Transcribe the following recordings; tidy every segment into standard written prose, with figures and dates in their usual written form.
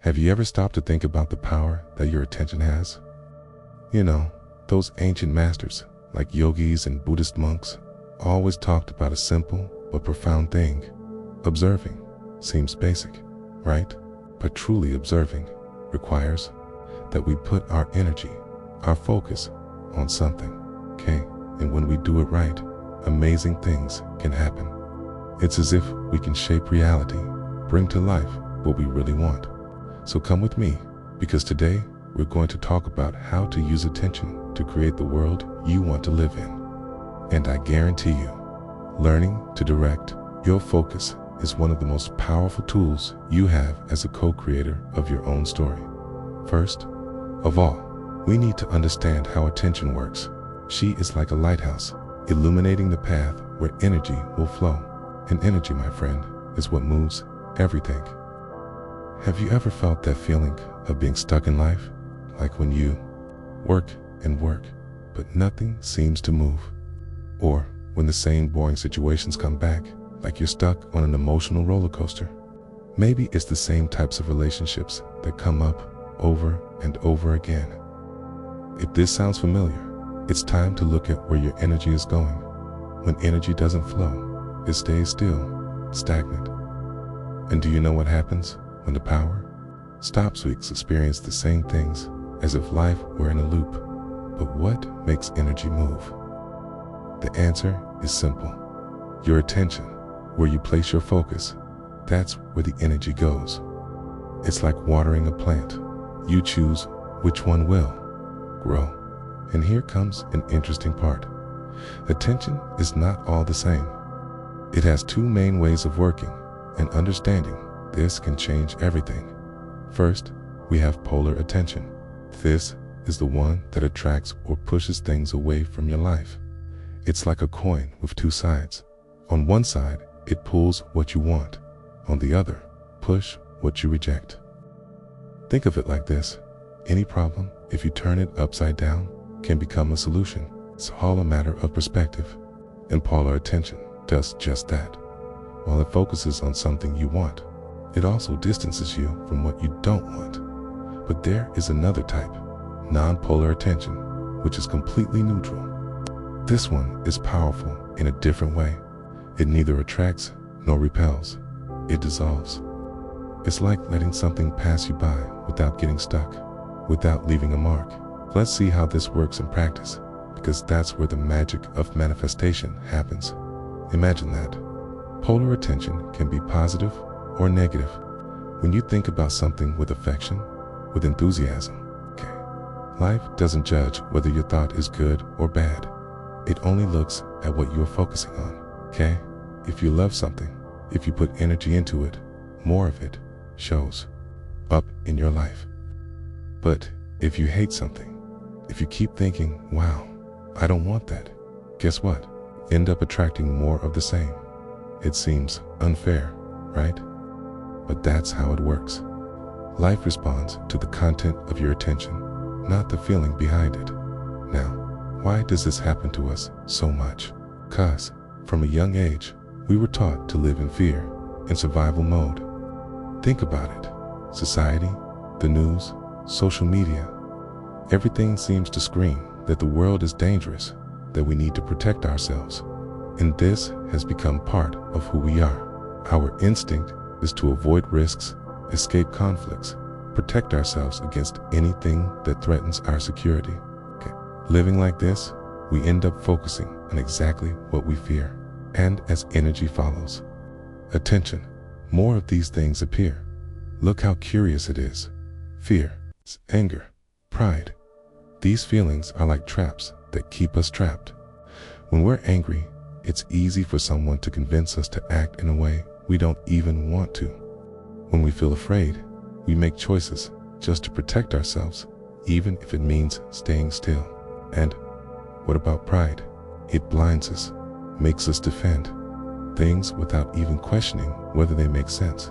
Have you ever stopped to think about the power that your attention has? You know, those ancient masters, like yogis and Buddhist monks, always talked about a simple but profound thing. Observing seems basic, right? But truly observing requires that we put our energy, our focus on something, okay? And when we do it right, amazing things can happen. It's as if we can shape reality, bring to life what we really want. So come with me, because today we're going to talk about how to use attention to create the world you want to live in. And I guarantee you, learning to direct your focus is one of the most powerful tools you have as a co-creator of your own story. First of all, we need to understand how attention works. She is like a lighthouse, illuminating the path where energy will flow. And energy, my friend, is what moves everything. Have you ever felt that feeling of being stuck in life? Like when you work and work, but nothing seems to move. Or when the same boring situations come back, like you're stuck on an emotional roller coaster. Maybe it's the same types of relationships that come up over and over again. If this sounds familiar, it's time to look at where your energy is going. When energy doesn't flow, it stays still, stagnant. And do you know what happens when the power stops? We experience the same things as if life were in a loop. But what makes energy move? The answer is simple. Your attention, where you place your focus, that's where the energy goes. It's like watering a plant. You choose which one will grow. And here comes an interesting part. Attention is not all the same. It has two main ways of working, and understanding this can change everything. First, we have polar attention. This is the one that attracts or pushes things away from your life. It's like a coin with two sides. On one side, it pulls what you want. On the other, push what you reject. Think of it like this. Any problem, if you turn it upside down, can become a solution. It's all a matter of perspective. And polar attention does just that. While it focuses on something you want, it also distances you from what you don't want. But there is another type, non-polar attention, which is completely neutral. This one is powerful in a different way. It neither attracts nor repels. It dissolves. It's like letting something pass you by without getting stuck, without leaving a mark. Let's see how this works in practice, because that's where the magic of manifestation happens. Imagine that. Polar attention can be positive or negative. When you think about something with affection, with enthusiasm, okay, life doesn't judge whether your thought is good or bad. It only looks at what you are focusing on, okay? If you love something, if you put energy into it, more of it shows up in your life. But if you hate something, if you keep thinking, wow, I don't want that, guess what? End up attracting more of the same. It seems unfair, right? But that's how it works. Life responds to the content of your attention, not the feeling behind it. Now, why does this happen to us so much? 'Cause from a young age, we were taught to live in fear, in survival mode. Think about it. Society, the news, social media, everything seems to scream that the world is dangerous, that we need to protect ourselves. And this has become part of who we are. Our instinct is to avoid risks, escape conflicts, protect ourselves against anything that threatens our security. Okay. Living like this, we end up focusing on exactly what we fear. And as energy follows attention, more of these things appear. Look how curious it is. Fear, anger, pride. These feelings are like traps that keep us trapped. When we're angry, it's easy for someone to convince us to act in a way we don't even want to. When we feel afraid, we make choices just to protect ourselves, even if it means staying still. And what about pride? It blinds us, makes us defend things without even questioning whether they make sense.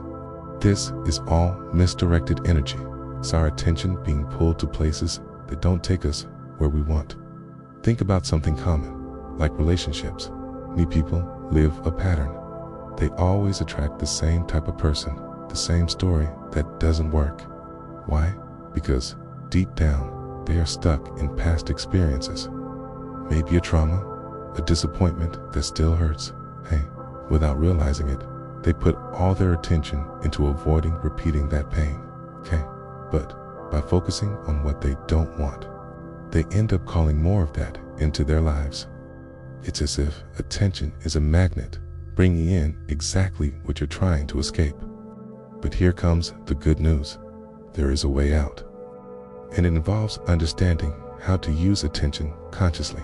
This is all misdirected energy. It's our attention being pulled to places that don't take us where we want. Think about something common, like relationships. Many people live a pattern. They always attract the same type of person, the same story that doesn't work. Why? Because deep down, they are stuck in past experiences. Maybe a trauma, a disappointment that still hurts. Hey, without realizing it, they put all their attention into avoiding repeating that pain. Okay, but by focusing on what they don't want, they end up calling more of that into their lives. It's as if attention is a magnet, bringing in exactly what you're trying to escape. But here comes the good news. There is a way out. And it involves understanding how to use attention consciously.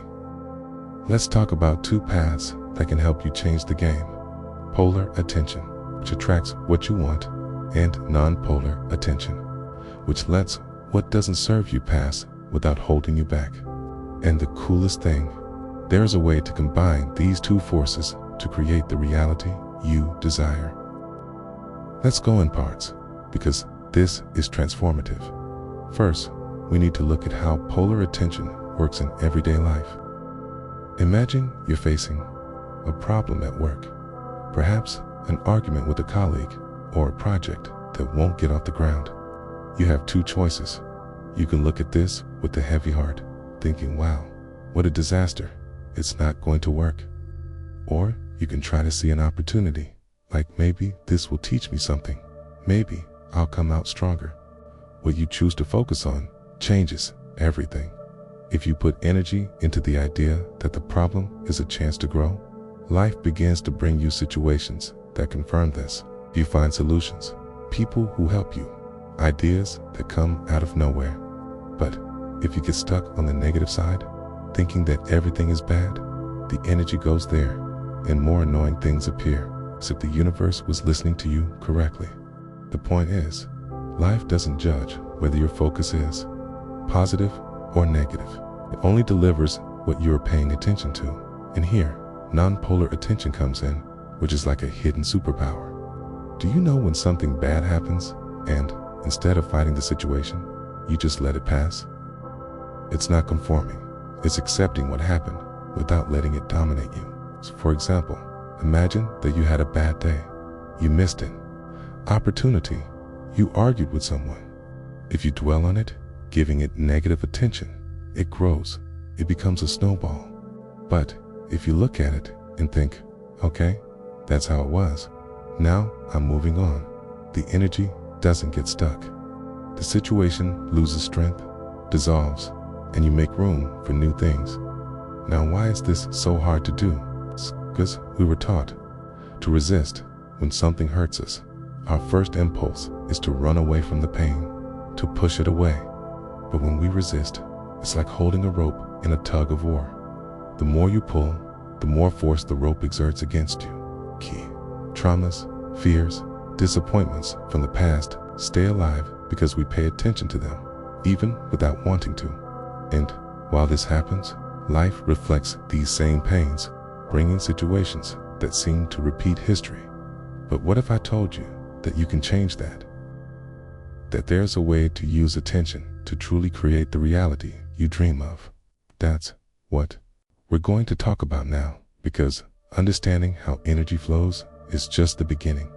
Let's talk about two paths that can help you change the game. Polar attention, which attracts what you want, and non-polar attention, which lets what doesn't serve you pass without holding you back. And the coolest thing, there's a way to combine these two forces to create the reality you desire. Let's go in parts, because this is transformative. First, we need to look at how polar attention works in everyday life. Imagine you're facing a problem at work, perhaps an argument with a colleague or a project that won't get off the ground. You have two choices. You can look at this with a heavy heart, thinking, wow, what a disaster, it's not going to work. Or you can try to see an opportunity, like maybe this will teach me something. Maybe I'll come out stronger. What you choose to focus on changes everything. If you put energy into the idea that the problem is a chance to grow, life begins to bring you situations that confirm this. You find solutions, people who help you, ideas that come out of nowhere. But if you get stuck on the negative side, thinking that everything is bad, the energy goes there and more annoying things appear, as if the universe was listening to you correctly. The point is, life doesn't judge whether your focus is positive or negative. It only delivers what you are paying attention to. And here, non-polar attention comes in, which is like a hidden superpower. Do you know when something bad happens and instead of fighting the situation, you just let it pass? It's not conforming. It's accepting what happened without letting it dominate you. So for example, imagine that you had a bad day. You missed an opportunity. You argued with someone. If you dwell on it, giving it negative attention, it grows. It becomes a snowball. But if you look at it and think, okay, that's how it was. Now I'm moving on. The energy doesn't get stuck. The situation loses strength, dissolves, and you make room for new things. Now, why is this so hard to do? It's because we were taught to resist when something hurts us. Our first impulse is to run away from the pain, to push it away. But when we resist, it's like holding a rope in a tug of war. The more you pull, the more force the rope exerts against you. Key. Traumas, fears, disappointments from the past stay alive because we pay attention to them, even without wanting to. And while this happens, life reflects these same pains, bringing situations that seem to repeat history. But what if I told you that you can change that? That there's a way to use attention to truly create the reality you dream of. That's what we're going to talk about now, because understanding how energy flows is just the beginning.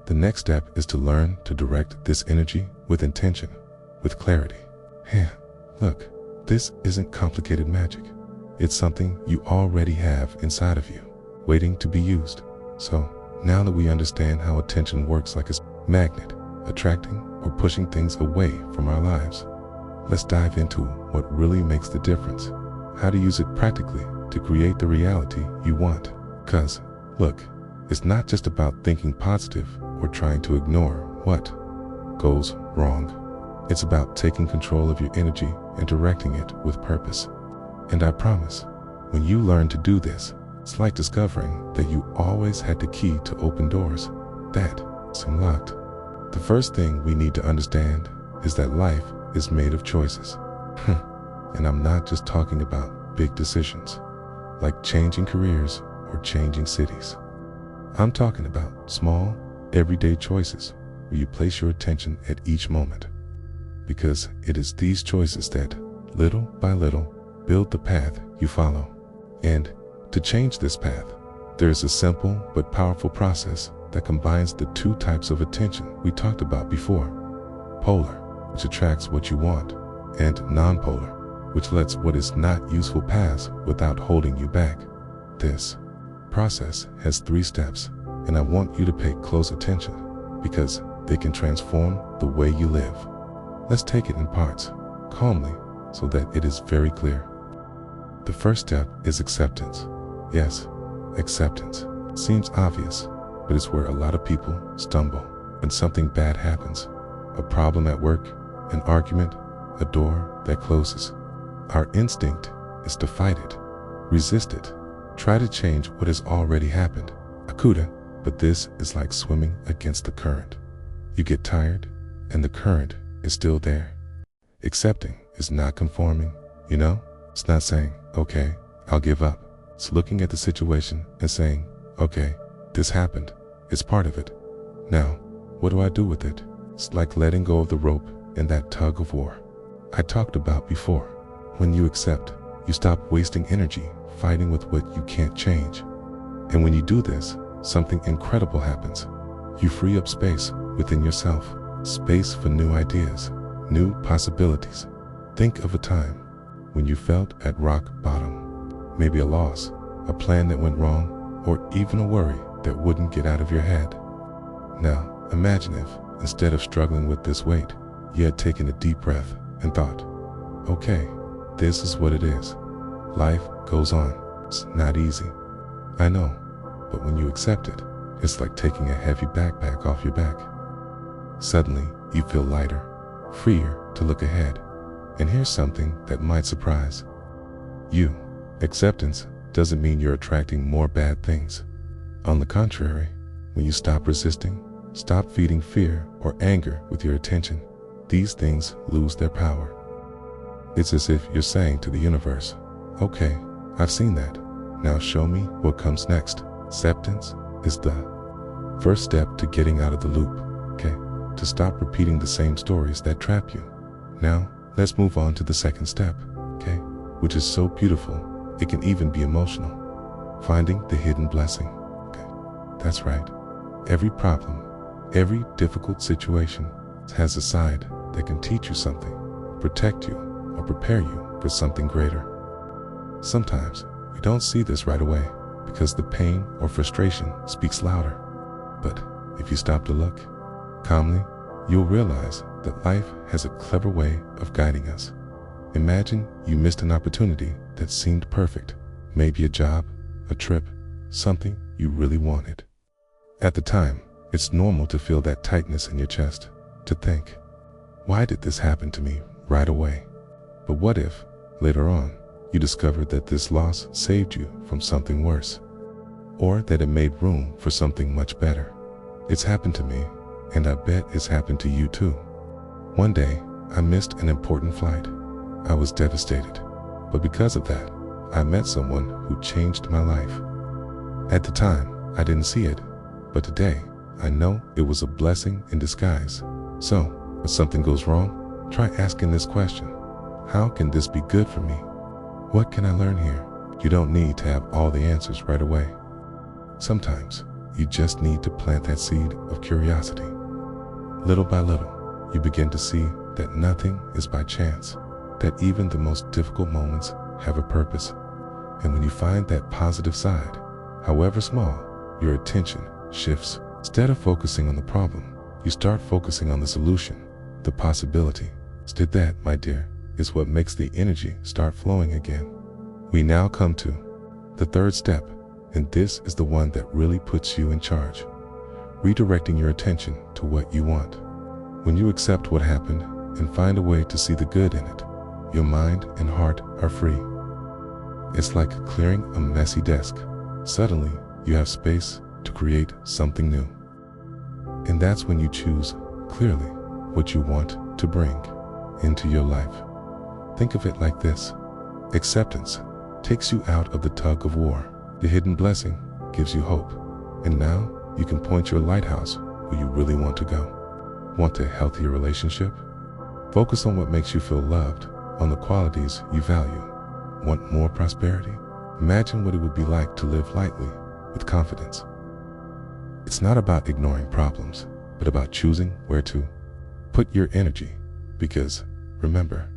The next step is to learn to direct this energy with intention, with clarity. Hey, look, this isn't complicated magic. It's something you already have inside of you, waiting to be used. So now that we understand how attention works like a magnet, attracting or pushing things away from our lives, let's dive into what really makes the difference, how to use it practically to create the reality you want. Because, look, it's not just about thinking positive or trying to ignore what goes wrong. It's about taking control of your energy and directing it with purpose. And I promise, when you learn to do this, it's like discovering that you always had the key to open doors that seemed locked. The first thing we need to understand is that life is made of choices. And I'm not just talking about big decisions, like changing careers or changing cities. I'm talking about small, everyday choices where you place your attention at each moment. Because it is these choices that, little by little, build the path you follow. And to change this path, there is a simple but powerful process that combines the two types of attention we talked about before. Polar which attracts what you want, and nonpolar, which lets what is not useful pass without holding you back. This process has 3 steps, and I want you to pay close attention because they can transform the way you live. Let's take it in parts, calmly, so that it is very clear. The first step is acceptance. Yes, acceptance seems obvious, but it's where a lot of people stumble when something bad happens. A problem at work, an argument, a door that closes. Our instinct is to fight it, resist it, try to change what has already happened. I couldn't, but this is like swimming against the current. You get tired, and the current is still there. Accepting is not conforming, you know? It's not saying, okay, I'll give up. It's looking at the situation and saying, okay, this happened. It's part of it. Now, what do I do with it? It's like letting go of the rope in that tug of war I talked about before. When you accept, you stop wasting energy fighting with what you can't change. And when you do this, something incredible happens. You free up space within yourself, space for new ideas, new possibilities. Think of a time when you felt at rock bottom. Maybe a loss, a plan that went wrong, or even a worry that wouldn't get out of your head. Now, imagine if, instead of struggling with this weight, you had taken a deep breath and thought, okay, this is what it is. Life goes on. It's not easy, I know, but when you accept it, it's like taking a heavy backpack off your back. Suddenly, you feel lighter, freer to look ahead. And here's something that might surprise you. Acceptance doesn't mean you're attracting more bad things. On the contrary, when you stop resisting, stop feeding fear or anger with your attention, these things lose their power. It's as if you're saying to the universe, okay, I've seen that. Now show me what comes next. Acceptance is the first step to getting out of the loop, okay? To stop repeating the same stories that trap you. Now, let's move on to the second step, okay? Which is so beautiful, it can even be emotional. Finding the hidden blessing, okay? That's right. Every problem, every difficult situation has a side that can teach you something, protect you, or prepare you for something greater. Sometimes we don't see this right away because the pain or frustration speaks louder. But if you stop to look calmly, you'll realize that life has a clever way of guiding us. Imagine you missed an opportunity that seemed perfect, maybe a job, a trip, something you really wanted. At the time, it's normal to feel that tightness in your chest, to think, why did this happen to me right away? But what if, later on, you discovered that this loss saved you from something worse, or that it made room for something much better? It's happened to me, and I bet it's happened to you too. One day, I missed an important flight. I was devastated, but because of that, I met someone who changed my life. At the time, I didn't see it, but today, I know it was a blessing in disguise. So, when something goes wrong, try asking this question: how can this be good for me? What can I learn here? You don't need to have all the answers right away. Sometimes, you just need to plant that seed of curiosity. Little by little, you begin to see that nothing is by chance, that even the most difficult moments have a purpose. And when you find that positive side, however small, your attention shifts. Instead of focusing on the problem, you start focusing on the solution, the possibility. Instead, that, my dear, is what makes the energy start flowing again. We now come to the third step, and this is the one that really puts you in charge, redirecting your attention to what you want. When you accept what happened and find a way to see the good in it, your mind and heart are free. It's like clearing a messy desk. Suddenly, you have space to create something new. And that's when you choose clearly what you want to bring into your life. Think of it like this. Acceptance takes you out of the tug of war. The hidden blessing gives you hope. And now you can point your lighthouse where you really want to go. Want a healthier relationship? Focus on what makes you feel loved, on the qualities you value. Want more prosperity? Imagine what it would be like to live lightly, with confidence. It's not about ignoring problems, but about choosing where to put your energy. Because, remember,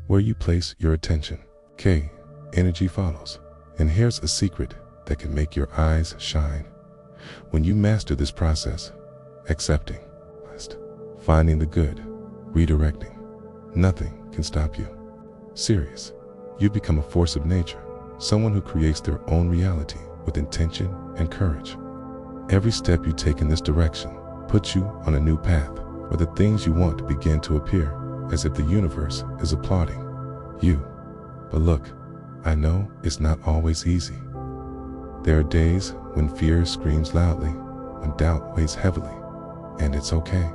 where you place your attention, K, energy follows. And here's a secret that can make your eyes shine. When you master this process, accepting, finding the good, redirecting, nothing can stop you. Serious. You become a force of nature, someone who creates their own reality with intention and courage. Every step you take in this direction puts you on a new path where the things you want to begin to appear, as if the universe is applauding you. But look, I know it's not always easy. There are days when fear screams loudly, when doubt weighs heavily, and it's okay.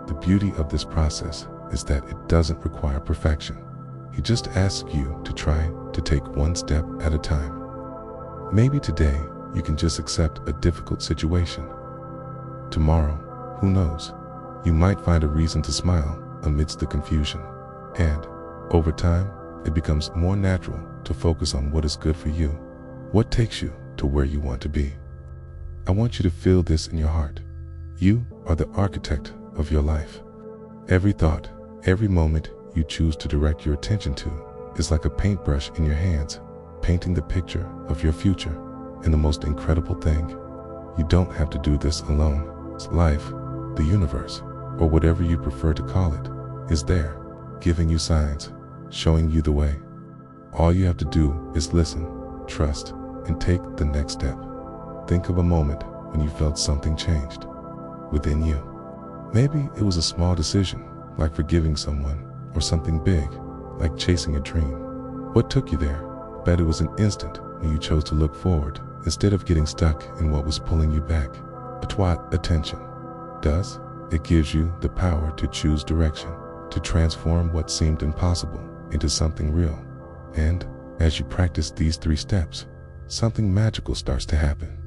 The beauty of this process is that it doesn't require perfection. He just asks you to try to take one step at a time. Maybe today you can just accept a difficult situation. Tomorrow, who knows, you might find a reason to smile amidst the confusion. And over time, it becomes more natural to focus on what is good for you, what takes you to where you want to be. I want you to feel this in your heart. You are the architect of your life. Every thought, every moment you choose to direct your attention to is like a paintbrush in your hands, painting the picture of your future. And the most incredible thing, you don't have to do this alone. Life, the universe, or whatever you prefer to call it, is there, giving you signs, showing you the way. All you have to do is listen, trust, and take the next step. Think of a moment when you felt something changed within you. Maybe it was a small decision, like forgiving someone, or something big, like chasing a dream. What took you there? Bet it was an instant when you chose to look forward instead of getting stuck in what was pulling you back. But what attention does, it gives you the power to choose direction, to transform what seemed impossible into something real. And as you practice these 3 steps, something magical starts to happen.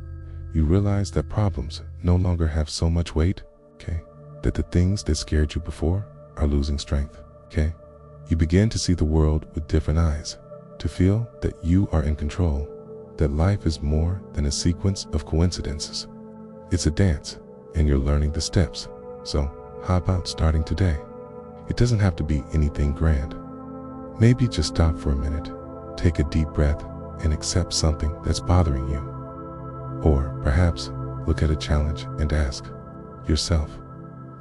You realize that problems no longer have so much weight, okay? That the things that scared you before are losing strength, okay? You begin to see the world with different eyes, to feel that you are in control, that life is more than a sequence of coincidences. It's a dance, and you're learning the steps. So, how about starting today? It doesn't have to be anything grand. Maybe just stop for a minute, take a deep breath, and accept something that's bothering you. Or perhaps look at a challenge and ask yourself,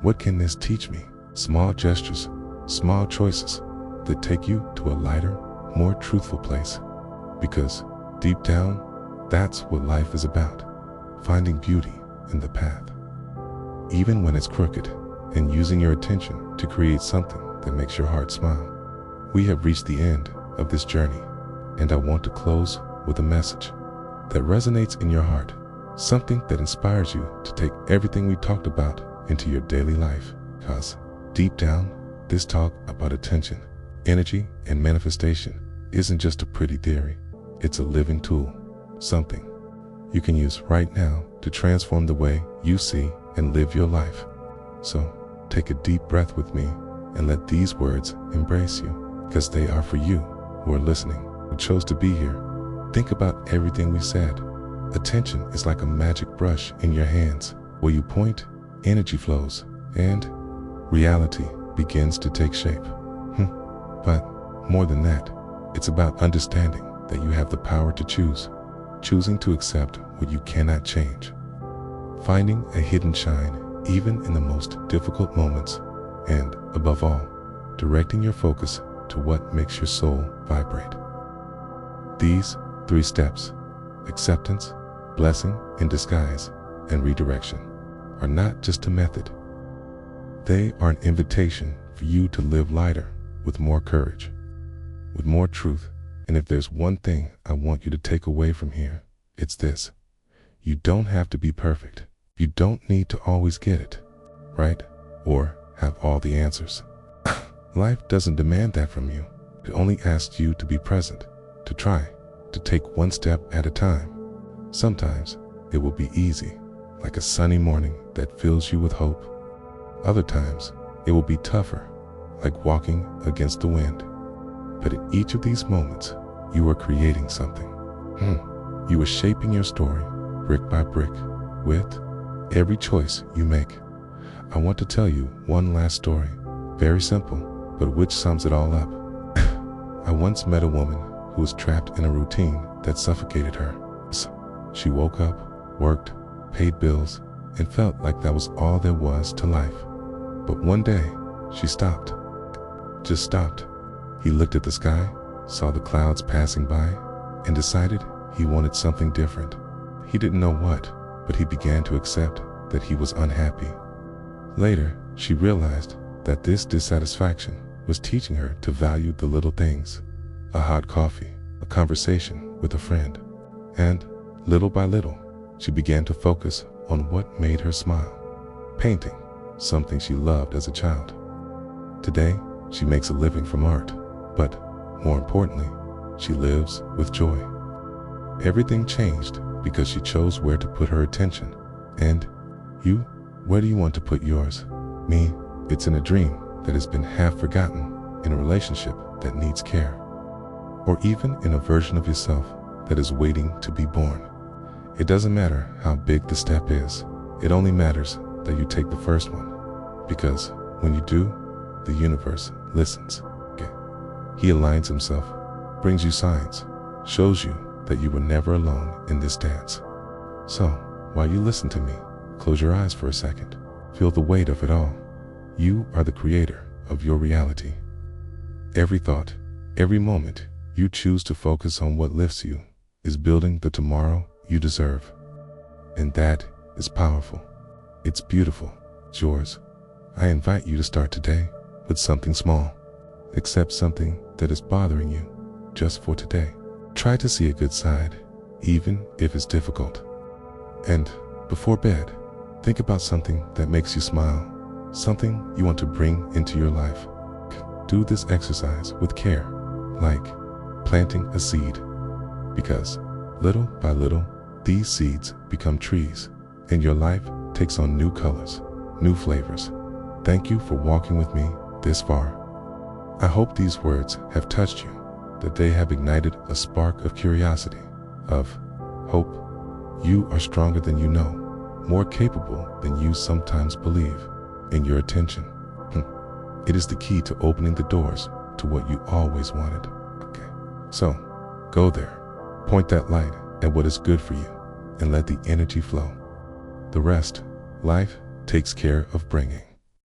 what can this teach me? Small gestures, small choices that take you to a lighter, more truthful place. Because deep down, that's what life is about, finding beauty in the path, even when it's crooked, and using your attention to create something that makes your heart smile. We have reached the end of this journey, and I want to close with a message that resonates in your heart, something that inspires you to take everything we talked about into your daily life. Because deep down, this talk about attention, energy, and manifestation isn't just a pretty theory. It's a living tool, something you can use right now to transform the way you see and live your life. So take a deep breath with me and let these words embrace you, because they are for you who are listening, who chose to be here. Think about everything we said. Attention is like a magic brush in your hands. Where you point, energy flows, and reality begins to take shape. But more than that, it's about understanding that you have the power to choose, choosing to accept what you cannot change, finding a hidden shine even in the most difficult moments, and above all, directing your focus to what makes your soul vibrate. These 3 steps, acceptance, blessing in disguise, and redirection, are not just a method. They are an invitation for you to live lighter, with more courage, with more truth. And if there's one thing I want you to take away from here, it's this. You don't have to be perfect. You don't need to always get it right or have all the answers. Life doesn't demand that from you. It only asks you to be present, to try, to take one step at a time. Sometimes it will be easy, like a sunny morning that fills you with hope. Other times it will be tougher, like walking against the wind. But in each of these moments, you are creating something. You are shaping your story, brick by brick, with every choice you make. I want to tell you one last story, Very simple, but which sums it all up. I once met a woman who was trapped in a routine that suffocated her. She woke up, worked, paid bills, and felt like that was all there was to life. But one day, she stopped. Just stopped. He looked at the sky, saw the clouds passing by, and decided he wanted something different. He didn't know what, but he began to accept that he was unhappy. Later, she realized that this dissatisfaction was teaching her to value the little things: a hot coffee, a conversation with a friend. And little by little, she began to focus on what made her smile. Painting, something she loved as a child. Today, she makes a living from art, but more importantly, she lives with joy. Everything changed because she chose where to put her attention. And you, where do you want to put yours? Me, it's in a dream that has been half forgotten, in a relationship that needs care, or even in a version of yourself that is waiting to be born. It doesn't matter how big the step is. It only matters that you take the first one, because when you do, the universe listens. He aligns himself, brings you signs, shows you that you were never alone in this dance. So, while you listen to me, close your eyes for a second. Feel the weight of it all. You are the creator of your reality. Every thought, every moment you choose to focus on what lifts you is building the tomorrow you deserve. And that is powerful. It's beautiful. It's yours. I invite you to start today with something small. Accept something that is bothering you just for today. Try to see a good side, even if it's difficult. And before bed, think about something that makes you smile, something you want to bring into your life. Do this exercise with care, like planting a seed, because little by little, these seeds become trees, and your life takes on new colors, new flavors. Thank you for walking with me this far. I hope these words have touched you, that they have ignited a spark of curiosity, of hope. You are stronger than you know, more capable than you sometimes believe, and your attention. It is the key to opening the doors to what you always wanted. So, go there, point that light at what is good for you, and let the energy flow. The rest, life takes care of bringing.